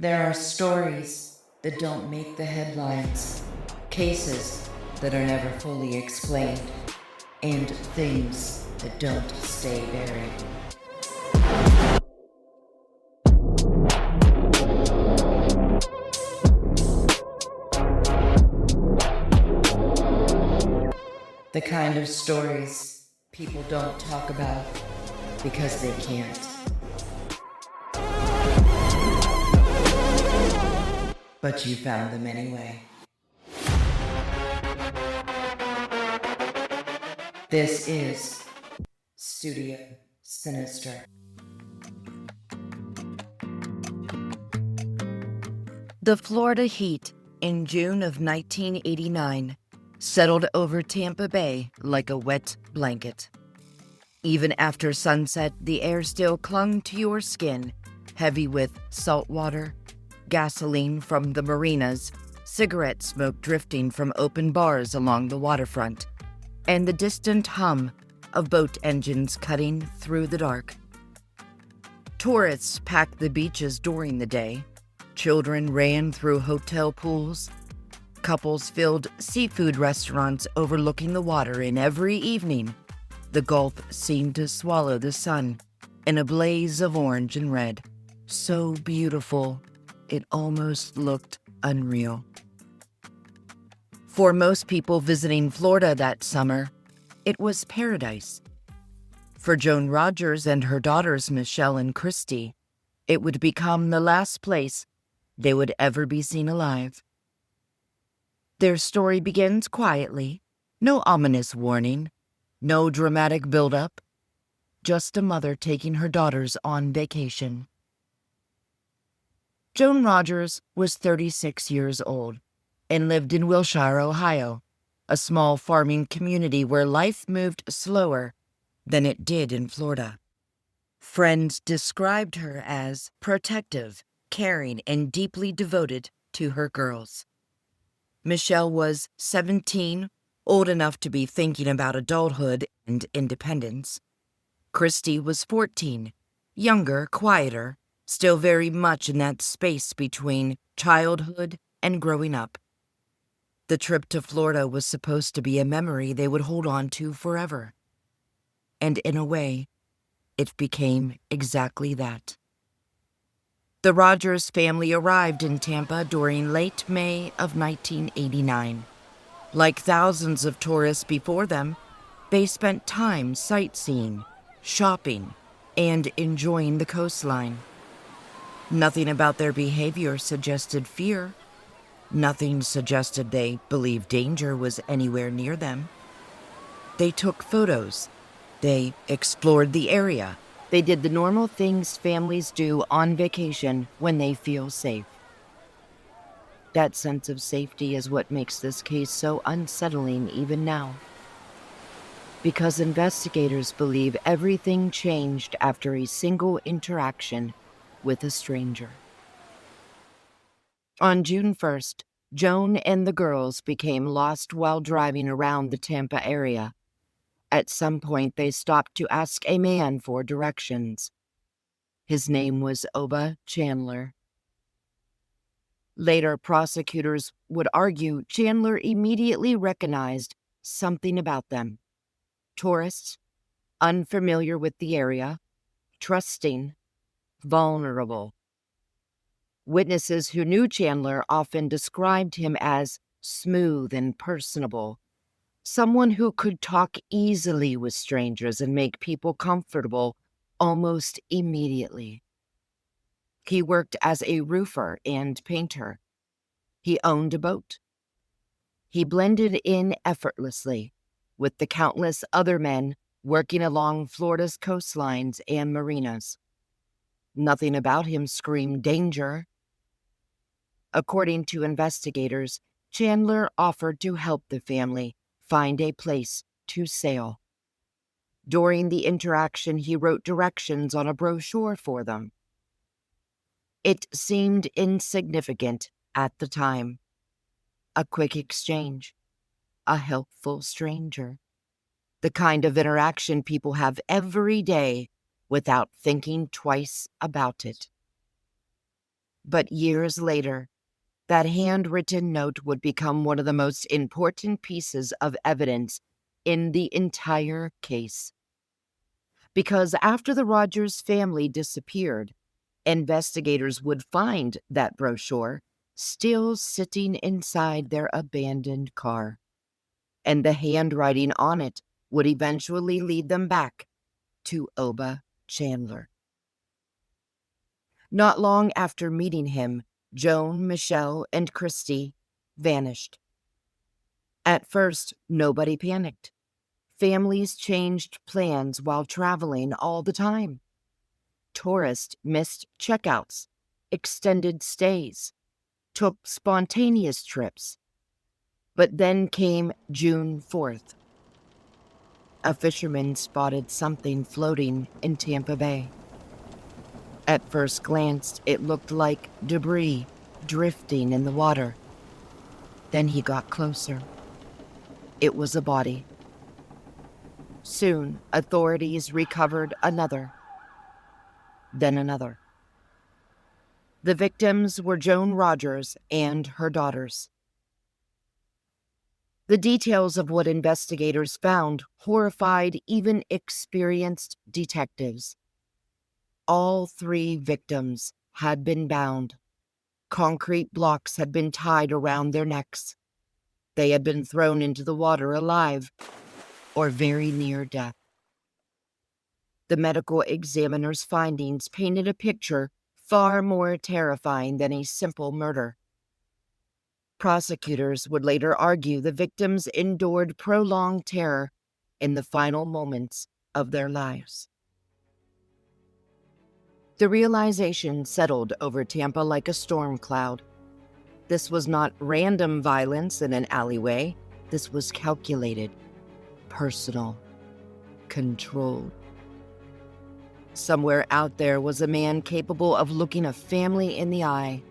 There are stories that don't make the headlines, cases that are never fully explained, and things that don't stay buried. The kind of stories people don't talk about because they can't. But you found them anyway. This is Studio Sinister. The Florida heat in June of 1989 settled over Tampa Bay like a wet blanket. Even after sunset, the air still clung to your skin, heavy with salt water, gasoline from the marinas, cigarette smoke drifting from open bars along the waterfront, and the distant hum of boat engines cutting through the dark. Tourists packed the beaches during the day. Children ran through hotel pools. Couples filled seafood restaurants overlooking the water, and every evening, the Gulf seemed to swallow the sun in a blaze of orange and red. So beautiful, it almost looked unreal. For most people visiting Florida that summer, it was paradise. For Joan Rogers and her daughters Michelle and Christe, it would become the last place they would ever be seen alive. Their story begins quietly, no ominous warning, no dramatic build-up, just a mother taking her daughters on vacation. Joan Rogers was 36 years old and lived in Wilshire, Ohio, a small farming community where life moved slower than it did in Florida. Friends described her as protective, caring, and deeply devoted to her girls. Michelle was 17, old enough to be thinking about adulthood and independence. Christe was 14, younger, quieter, still very much in that space between childhood and growing up. The trip to Florida was supposed to be a memory they would hold on to forever. And in a way, it became exactly that. The Rogers family arrived in Tampa during late May of 1989. Like thousands of tourists before them, they spent time sightseeing, shopping, and enjoying the coastline. Nothing about their behavior suggested fear. Nothing suggested they believed danger was anywhere near them. They took photos. They explored the area. They did the normal things families do on vacation when they feel safe. That sense of safety is what makes this case so unsettling even now. Because investigators believe everything changed after a single interaction with a stranger. On June 1st, Joan and the girls became lost while driving around the Tampa area. At some point, they stopped to ask a man for directions. His name was Oba Chandler. Later, prosecutors would argue Chandler immediately recognized something about them. Tourists, unfamiliar with the area, trusting, vulnerable. Witnesses who knew Chandler often described him as smooth and personable, someone who could talk easily with strangers and make people comfortable almost immediately. He worked as a roofer and painter. He owned a boat. He blended in effortlessly with the countless other men working along Florida's coastlines and marinas. Nothing about him screamed danger. According to investigators, Chandler offered to help the family find a place to sail. During the interaction, he wrote directions on a brochure for them. It seemed insignificant at the time. A quick exchange. A helpful stranger. The kind of interaction people have every day without thinking twice about it. But years later, that handwritten note would become one of the most important pieces of evidence in the entire case. Because after the Rogers family disappeared, investigators would find that brochure still sitting inside their abandoned car. And the handwriting on it would eventually lead them back to Oba Chandler. Not long after meeting him, Joan, Michelle, and Christe vanished. At first, nobody panicked. Families changed plans while traveling all the time. Tourists missed checkouts, extended stays, took spontaneous trips. But then came June 4th. A fisherman spotted something floating in Tampa Bay. At first glance, it looked like debris drifting in the water. Then he got closer. It was a body. Soon, authorities recovered another, then another. The victims were Joan Rogers and her daughters. The details of what investigators found horrified even experienced detectives. All 3 victims had been bound. Concrete blocks had been tied around their necks. They had been thrown into the water alive or very near death. The medical examiner's findings painted a picture far more terrifying than a simple murder. Prosecutors would later argue the victims endured prolonged terror in the final moments of their lives. The realization settled over Tampa like a storm cloud. This was not random violence in an alleyway. This was calculated, personal, controlled. Somewhere out there was a man capable of looking a family in the eye,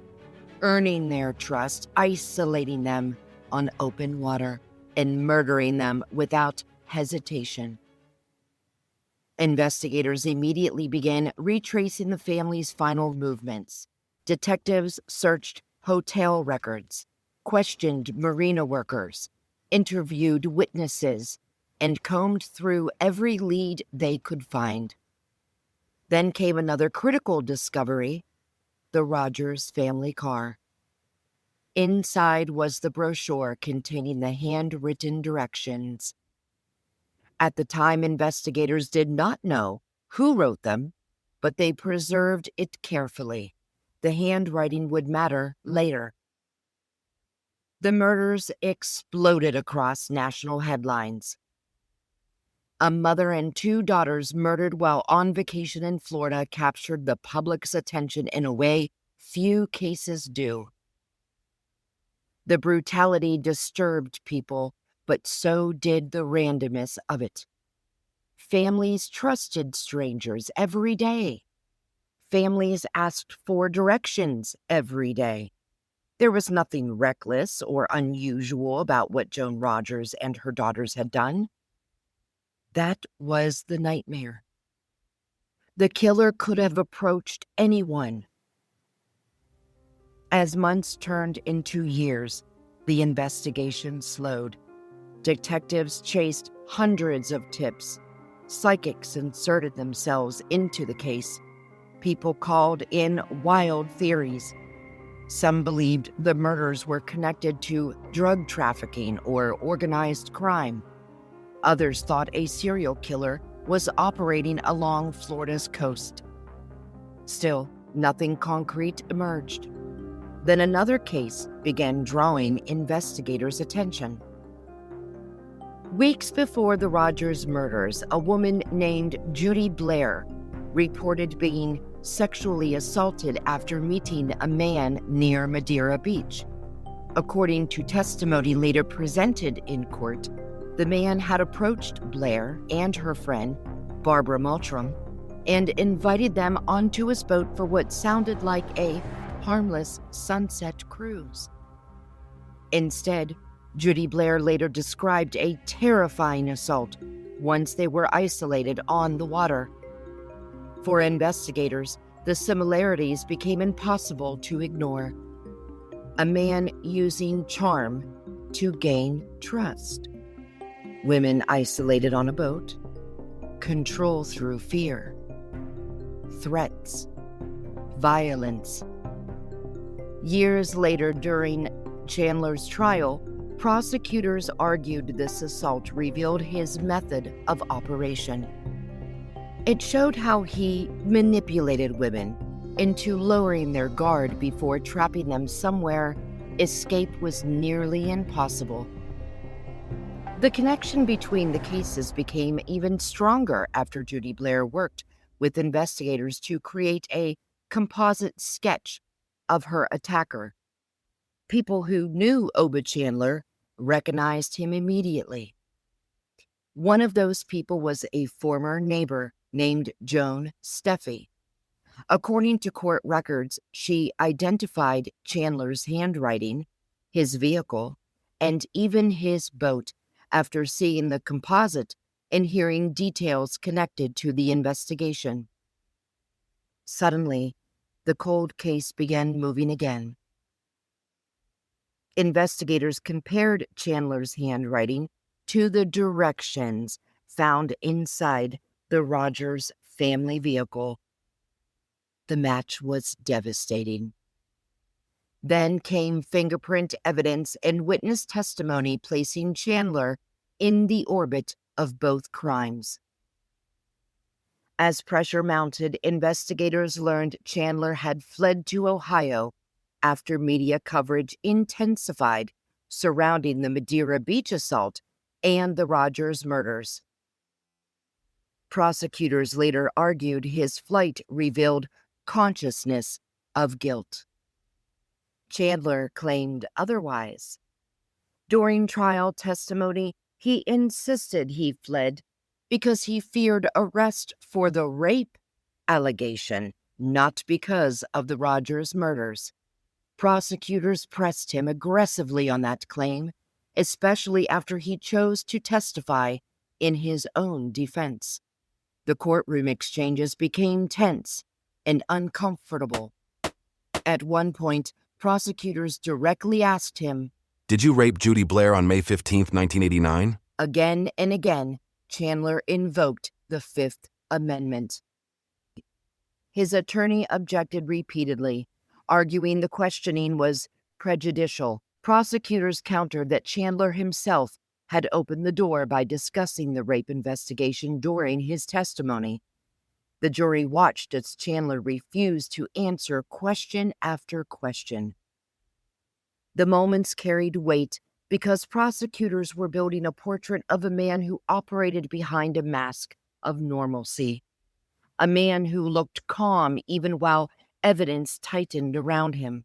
earning their trust, isolating them on open water, and murdering them without hesitation. Investigators immediately began retracing the family's final movements. Detectives searched hotel records, questioned marina workers, interviewed witnesses, and combed through every lead they could find. Then came another critical discovery: the Rogers family car. Inside was the brochure containing the handwritten directions. At the time, investigators did not know who wrote them, but they preserved it carefully. The handwriting would matter later. The murders exploded across national headlines. A mother and 2 daughters murdered while on vacation in Florida captured the public's attention in a way few cases do. The brutality disturbed people, but so did the randomness of it. Families trusted strangers every day. Families asked for directions every day. There was nothing reckless or unusual about what Joan Rogers and her daughters had done. That was the nightmare. The killer could have approached anyone. As months turned into years, the investigation slowed. Detectives chased hundreds of tips. Psychics inserted themselves into the case. People called in wild theories. Some believed the murders were connected to drug trafficking or organized crime. Others thought a serial killer was operating along Florida's coast. Still, nothing concrete emerged. Then another case began drawing investigators' attention. Weeks before the Rogers murders, a woman named Judy Blair reported being sexually assaulted after meeting a man near Madeira Beach. According to testimony later presented in court, the man had approached Blair and her friend, Barbara Moultram, and invited them onto his boat for what sounded like a harmless sunset cruise. Instead, Judy Blair later described a terrifying assault once they were isolated on the water. For investigators, The similarities became impossible to ignore. A man using charm to gain trust. Women isolated on a boat. Control through fear. Threats. Violence. Years later, during Chandler's trial, prosecutors argued this assault revealed his method of operation. It showed how he manipulated women into lowering their guard before trapping them somewhere escape was nearly impossible. The connection between the cases became even stronger after Judy Blair worked with investigators to create a composite sketch of her attacker. People who knew Oba Chandler recognized him immediately. One of those people was a former neighbor named Joan Steffi. According to court records, she identified Chandler's handwriting, his vehicle, and even his boat after seeing the composite and hearing details connected to the investigation. Suddenly, the cold case began moving again. Investigators compared Chandler's handwriting to the directions found inside the Rogers family vehicle. The match was devastating. Then came fingerprint evidence and witness testimony placing Chandler in the orbit of both crimes. As pressure mounted, investigators learned Chandler had fled to Ohio after media coverage intensified surrounding the Madeira Beach assault and the Rogers murders. Prosecutors later argued his flight revealed consciousness of guilt. Chandler claimed otherwise. During trial testimony, he insisted he fled because he feared arrest for the rape allegation, not because of the Rogers murders. Prosecutors pressed him aggressively on that claim, especially after he chose to testify in his own defense. The courtroom exchanges became tense and uncomfortable. At one point, prosecutors directly asked him, "Did you rape Judy Blair on May 15th, 1989? Again and again, Chandler invoked the Fifth Amendment. His attorney objected repeatedly, arguing the questioning was prejudicial. Prosecutors countered that Chandler himself had opened the door by discussing the rape investigation during his testimony. The jury watched as Chandler refused to answer question after question. The moments carried weight because prosecutors were building a portrait of a man who operated behind a mask of normalcy, a man who looked calm even while evidence tightened around him.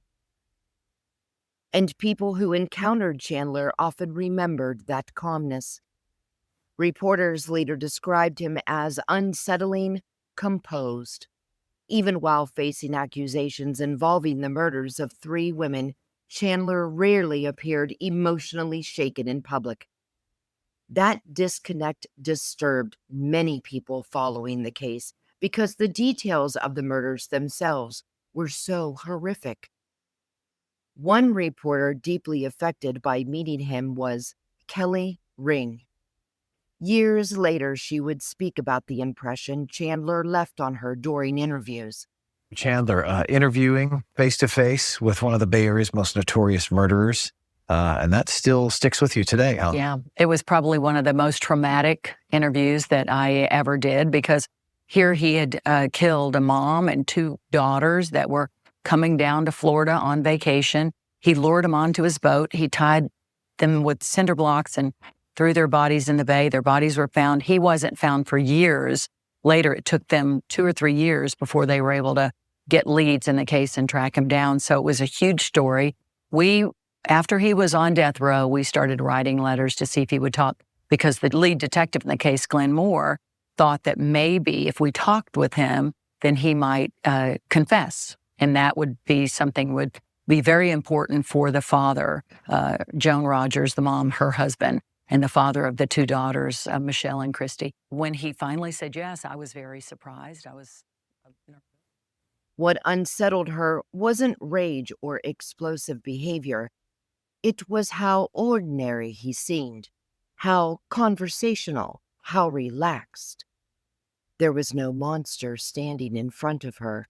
And people who encountered Chandler often remembered that calmness. Reporters later described him as unsettling, composed. Even while facing accusations involving the murders of 3 women, Chandler rarely appeared emotionally shaken in public. That disconnect disturbed many people following the case because the details of the murders themselves were so horrific. One reporter deeply affected by meeting him was Kelly Ring. Years later, she would speak about the impression Chandler left on her during interviews. Chandler, interviewing face-to-face with one of the Bay Area's most notorious murderers, and that still sticks with you today, huh? Yeah, it was probably one of the most traumatic interviews that I ever did because here he had killed a mom and 2 daughters that were coming down to Florida on vacation. He lured them onto his boat. He tied them with cinder blocks and threw their bodies in the bay. Their bodies were found. He wasn't found for years. Later, it took them 2 or 3 years before they were able to get leads in the case and track him down. So it was a huge story. After he was on death row, we started writing letters to see if he would talk because the lead detective in the case, Glenn Moore, thought that maybe if we talked with him, then he might confess. And that would be something would be very important for the father, Joan Rogers, the mom, her husband, and the father of the 2 daughters, Michelle and Christe. When he finally said yes, I was very surprised. What unsettled her wasn't rage or explosive behavior. It was how ordinary he seemed, how conversational, how relaxed. There was no monster standing in front of her,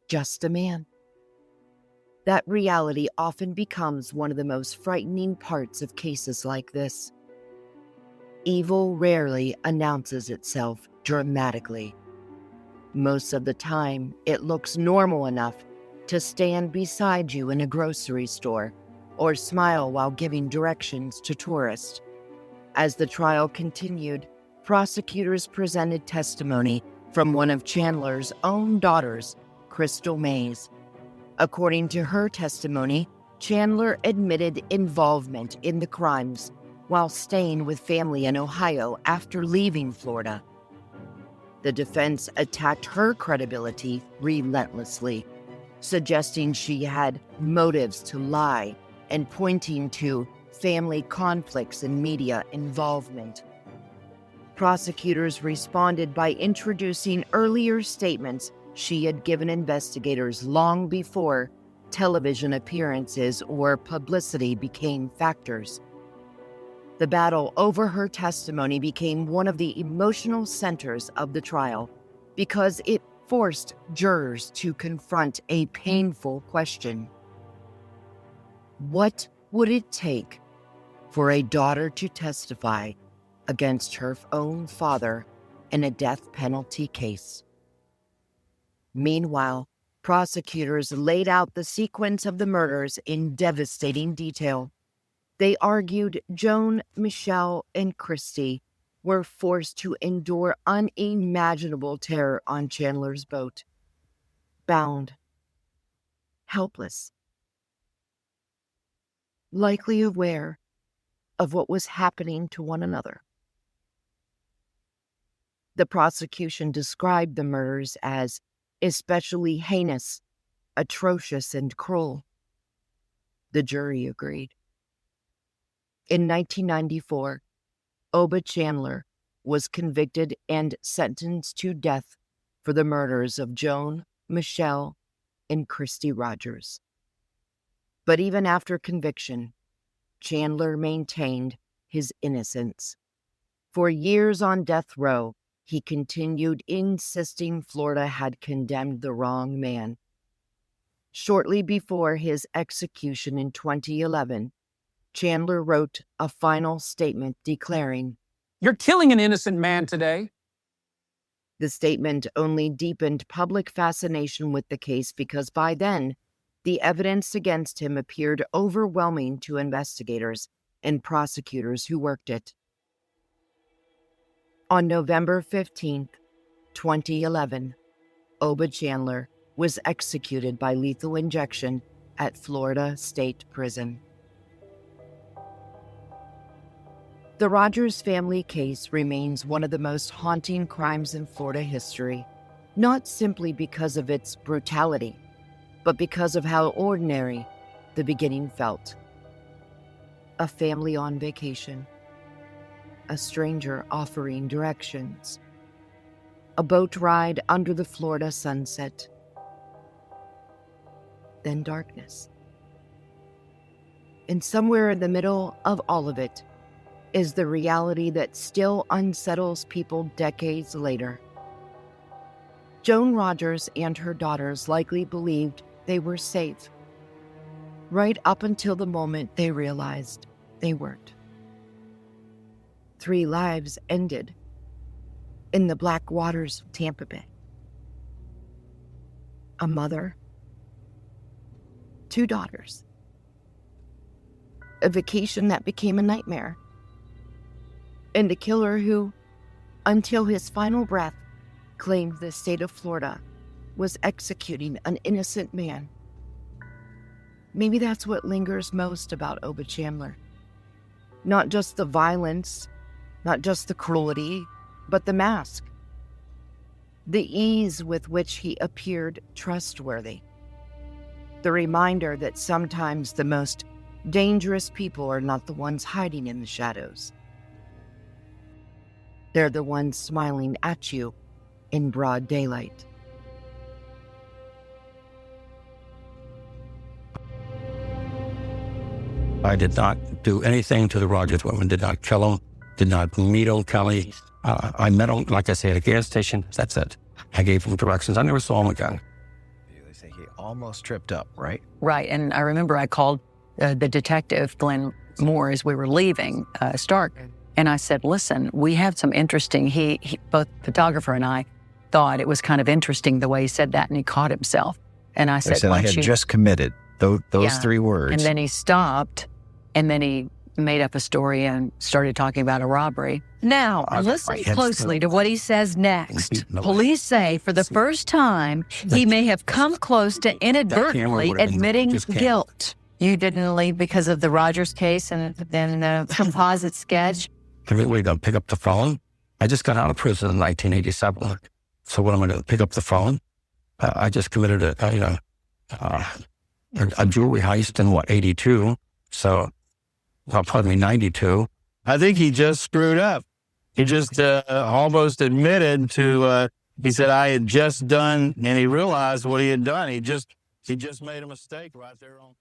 just a man. That reality often becomes one of the most frightening parts of cases like this. Evil rarely announces itself dramatically. Most of the time, it looks normal enough to stand beside you in a grocery store or smile while giving directions to tourists. As the trial continued, prosecutors presented testimony from one of Chandler's own daughters, Crystal Mays. According to her testimony, Chandler admitted involvement in the crimes while staying with family in Ohio after leaving Florida. The defense attacked her credibility relentlessly, suggesting she had motives to lie and pointing to family conflicts and media involvement. Prosecutors responded by introducing earlier statements she had given investigators long before television appearances or publicity became factors. The battle over her testimony became one of the emotional centers of the trial because it forced jurors to confront a painful question. What would it take for a daughter to testify against her own father in a death penalty case? Meanwhile, prosecutors laid out the sequence of the murders in devastating detail. They argued Joan, Michelle, and Christe were forced to endure unimaginable terror on Chandler's boat. Bound, helpless, likely aware of what was happening to one another. The prosecution described the murders as especially heinous, atrocious, and cruel. The jury agreed. In 1994, Oba Chandler was convicted and sentenced to death for the murders of Joan, Michelle, and Christe Rogers. But even after conviction, Chandler maintained his innocence. For years on death row, he continued insisting Florida had condemned the wrong man. Shortly before his execution in 2011, Chandler wrote a final statement declaring, "You're killing an innocent man today." The statement only deepened public fascination with the case because by then, the evidence against him appeared overwhelming to investigators and prosecutors who worked it. On November 15, 2011, Oba Chandler was executed by lethal injection at Florida State Prison. The Rogers family case remains one of the most haunting crimes in Florida history, not simply because of its brutality, but because of how ordinary the beginning felt. A family on vacation, a stranger offering directions, a boat ride under the Florida sunset, then darkness. And somewhere in the middle of all of it is the reality that still unsettles people decades later. Joan Rogers and her daughters likely believed they were safe, right up until the moment they realized they weren't. 3 lives ended in the black waters of Tampa Bay. A mother, 2 daughters, a vacation that became a nightmare, and a killer who, until his final breath, claimed the state of Florida was executing an innocent man. Maybe that's what lingers most about Oba Chandler. Not just the violence, not just the cruelty, but the mask. The ease with which he appeared trustworthy. The reminder that sometimes the most dangerous people are not the ones hiding in the shadows. They're the ones smiling at you in broad daylight. I did not do anything to the Rogers women, did not kill them, did not meet old Kelly. I met him, like I say, at a gas station. That's it. I gave him directions. I never saw him again. They say he almost tripped up, right? Right. And I remember I called the detective, Glenn Moore, as we were leaving Stark. And I said, listen, we have some interesting, he both photographer and I thought it was kind of interesting the way he said that, and he caught himself. And I said, I had just committed those Yeah. 3 words. And then he stopped, and then he made up a story and started talking about a robbery. Now, listen closely to what he says next. Police say for the first time, he may have come close to inadvertently admitting guilt. You didn't leave because of the Rogers case and then the composite sketch? We don't pick up the phone. I just got out of prison in 1987. So what am I going to pick up the phone? I just committed a jewelry heist in 82. So probably 92. I think he just screwed up. He just almost admitted to, he said, I had just done, and he realized what he had done. He just made a mistake right there on.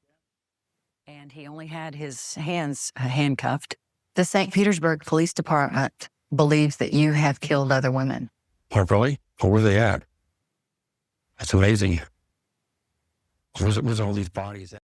And he only had his hands handcuffed. The St. Petersburg Police Department believes that you have killed other women. Oh, really? Where were they at? That's amazing. Where's all these bodies at?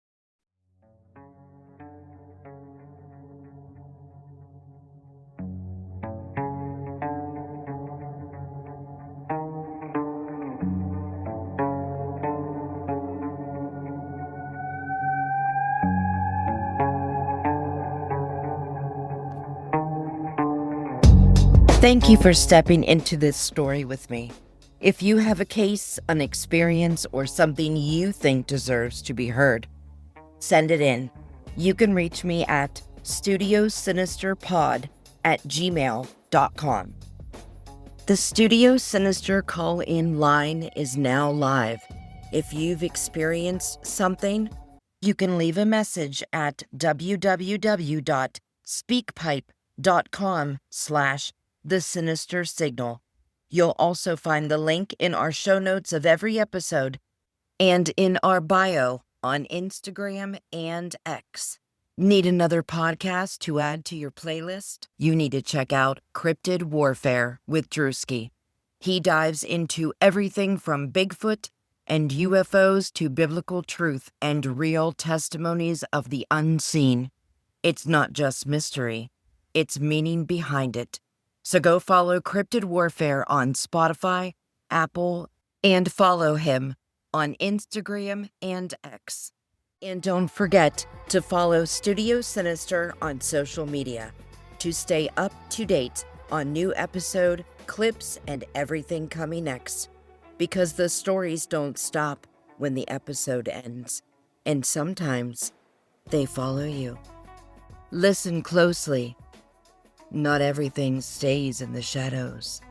Thank you for stepping into this story with me. If you have a case, an experience, or something you think deserves to be heard, send it in. You can reach me at studiosinisterpod@gmail.com. The Studio Sinister call-in line is now live. If you've experienced something, you can leave a message at www.speakpipe.com/The Sinister Signal. You'll also find the link in our show notes of every episode and in our bio on Instagram and X. Need another podcast to add to your playlist? You need to check out Cryptid Warfare with Drewski. He dives into everything from Bigfoot and UFOs to biblical truth and real testimonies of the unseen. It's not just mystery, it's meaning behind it. So go follow Cryptid Warfare on Spotify, Apple, and follow him on Instagram and X. And don't forget to follow Studio Sinister on social media to stay up to date on new episode, clips, and everything coming next. Because the stories don't stop when the episode ends, and sometimes they follow you. Listen closely. Not everything stays in the shadows.